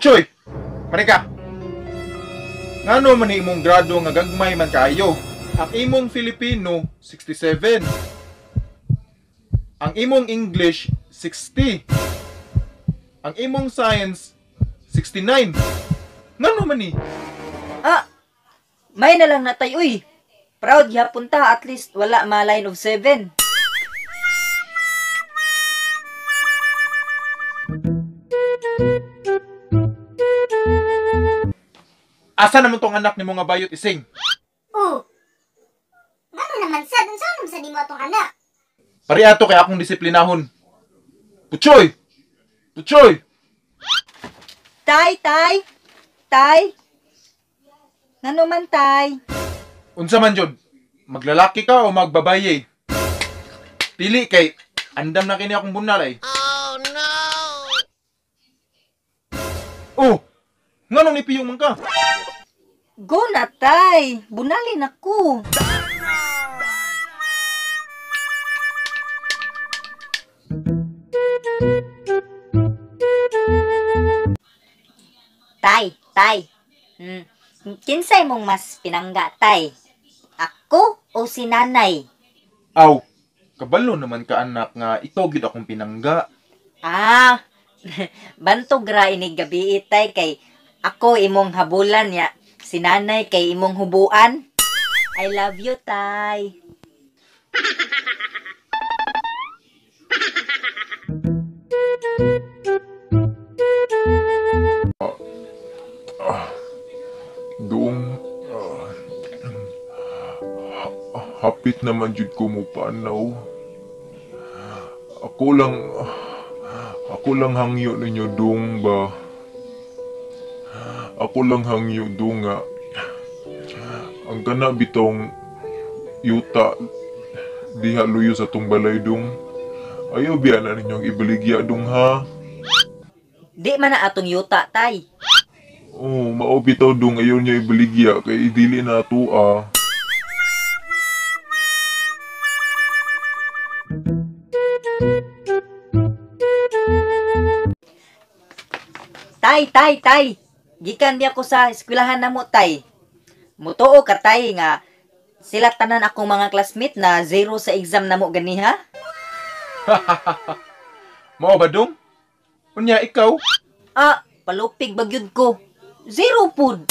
Puchoy! Manika! Ngano man imong grado nga gagmay man kayo? Ang imong Filipino, 67. Ang imong English, 60. Ang imong Science, 69. Ngano man ni? May na lang natay, uy. Proud gyapon ta, at least wala ma line of 7. Asa naman tong anak ni mga bayot ising? Oh. Ngano naman sad? Saan sa di mo atong anak? Pari ato kay akong disiplinahon. Puchoy! Puchoy! Tay! Ngano man, tay? Unsa man jud? Maglalaki ka o magbabaye? Pili kay andam na kini akong bunal ay. Oh no. Oh. Nganong nipiyong man ka? Go na, tay. Bunalin ako. Tay. Kinsay mong mas pinangga, tay? Ako o si nanay? Aw. Kabalo naman ka anak nga ikaw gid akong pinangga. Bantog ra inig gabi tay kay ako imong habulan ya. Si nanay kay imong hubuan. I love you, tay. Doong hapit naman jud ko mo panaw. Ako lang hangyo ninyo dong ba. Ako lang hangyo dong nga. Ang kana bitong yuta diha luyo sa tong balay dong. Ayaw biya na ninyong ibaligya dong ha. Di man na atong yuta, tay. Oh, mao bitaw dong ayaw niya ibaligya kay dili na ato ah. Tay. Gikan di ako sa eskwelahan namo, tay. Mutuo ka, tay, nga sila tanan akong mga classmate na 0 sa exam namo ganiha. Mao ba dong? Unya ikaw? Palupig bagyod ko. 0 pud.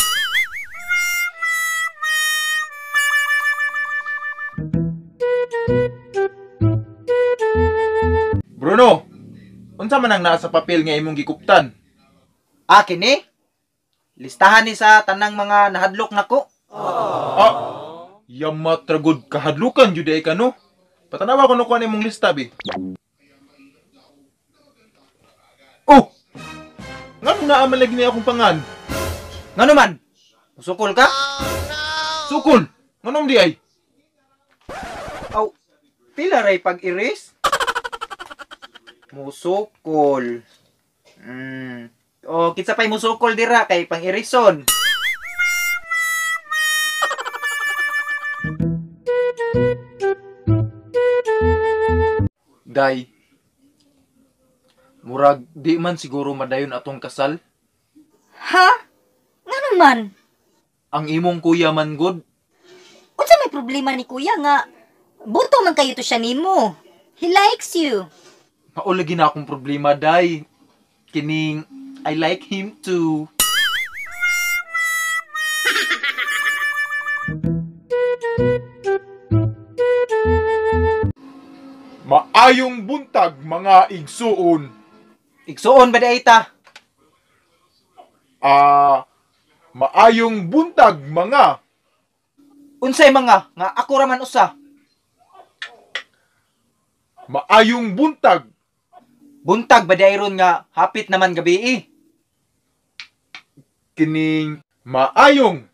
Bruno, unsa man ang naa sa papel nga imong gikuptan? Kini? Listahan ni sa tanang mga nahadlok nako. Yamat ragod kahadlukan jud ay kano. Patanawa ko no kuan imong lista bi. Oh. Ngano naa man lagi ni akong pangan? Ngano man? Musukol ka? Sukol. Nganom di ay? Aw, pila ray pag-iris? Musukol. O, kitsa pa'y musukol dira kay pang-irison. Day. Murag di man siguro madayon atong kasal. Ha? Ngano man? Ang imong kuya man good. Unsa may problema ni kuya nga buto man kayo to siya nimo. He likes you. Mao lagi na akong problema, day. Kining I like him too. Maayong buntag mga igsuon. Igsuon ba di ta? Maayong buntag mga. Unsay mga nga ako raman usa. Maayong buntag. Buntag ba di ron nga hapit naman gabi? Kining maayong.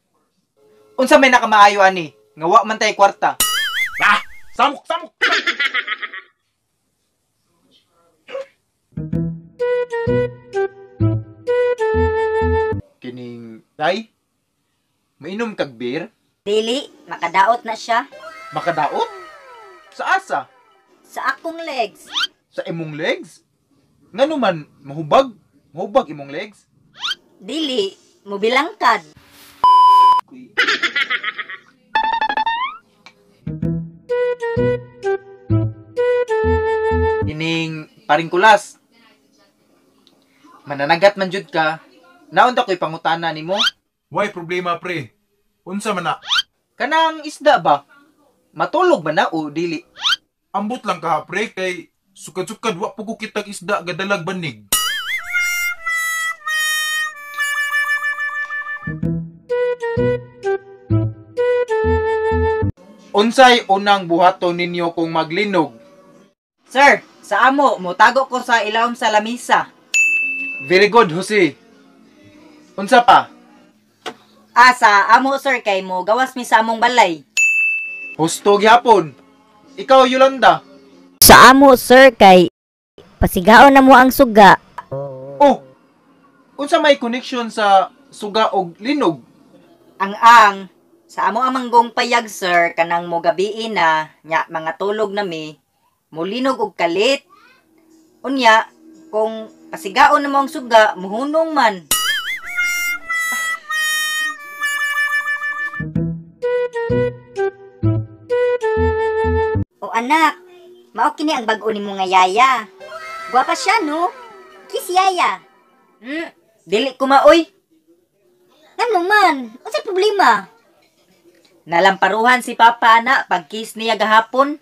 Unsa may nakamaayo ani? Nga wa man tay kwarta. Samok! Kining, tay? Mainom kag beer? Dili, makadaot na siya Makadaot? Sa asa? sa akong legs. Sa imong legs? Ngano man, mahubag? Mahubag imong legs? Dili, mobilangkad. Ining paringkulas. Mananagat man jud ka. Naunta ko'y pangutana nimo. Why problema pre? Unsa man na? Kanang isda ba? Matulog ba na o dili? Ambot lang ka pre kay sukad-sukad wa po ko kitag isda gadalag banig. Unsay unang buhaton ninyo kung maglinog? Sir, sa amo, mutago ko sa ilawom sa lamisa. Very good, Jose. Unsa pa? Sa amo sir, kay mo gawas mi sa among balay. Husto gyapon. Ikaw Yolanda. Sa amo sir kay pasigaon na mo ang suga. Oh. Unsa may connection sa suga og linog? Ang sa amo amanggong payag sir, kanang mo gabiin na, nya mga tulog na mi, mulinog og kalit. Unya, kung pasigaon na mo ang suga, muhunong man. O anak, mao kini ang bag-o nimo nga yaya. Gwapa siya no? Kiss yaya. Dili ko maoy. Ngano man? Unsay problema? Nalamparuhan si Papa na pagkiss niya gahapon.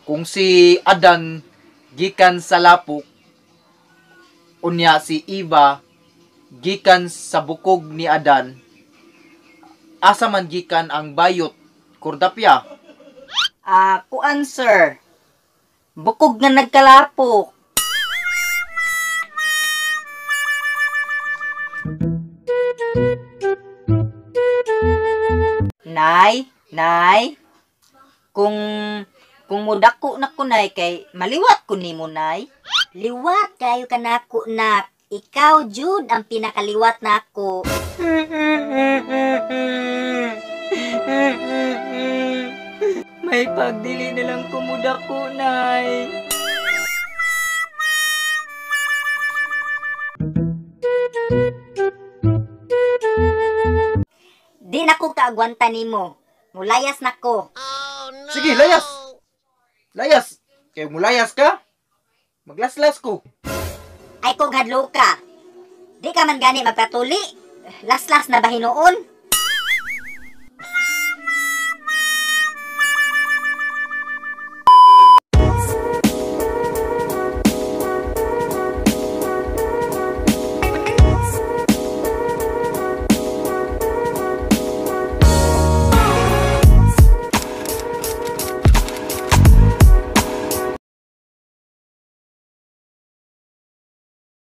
Kung si Adan gikan sa lapok, unya si Eva gikan sa bukog ni Adan, asa man gikan ang bayot, kordapya. Kuan sir. Bukog nga nagkalapok. Nay, kung mudako na ko nay kay maliwat ko nimo nay. Liwat kayo kanako nak. Ikaw jud ang pinakaliwat nako. May pagdili na lang kumudako nay. Di nako kaagwanta nimo. Mulayas nako. Sige, layas! Layas! Kaya mo layas ka? Maglaslas ko. Ay kung hadlo ka. Di ka man gani magpatuli. Laslas na ba hinuon?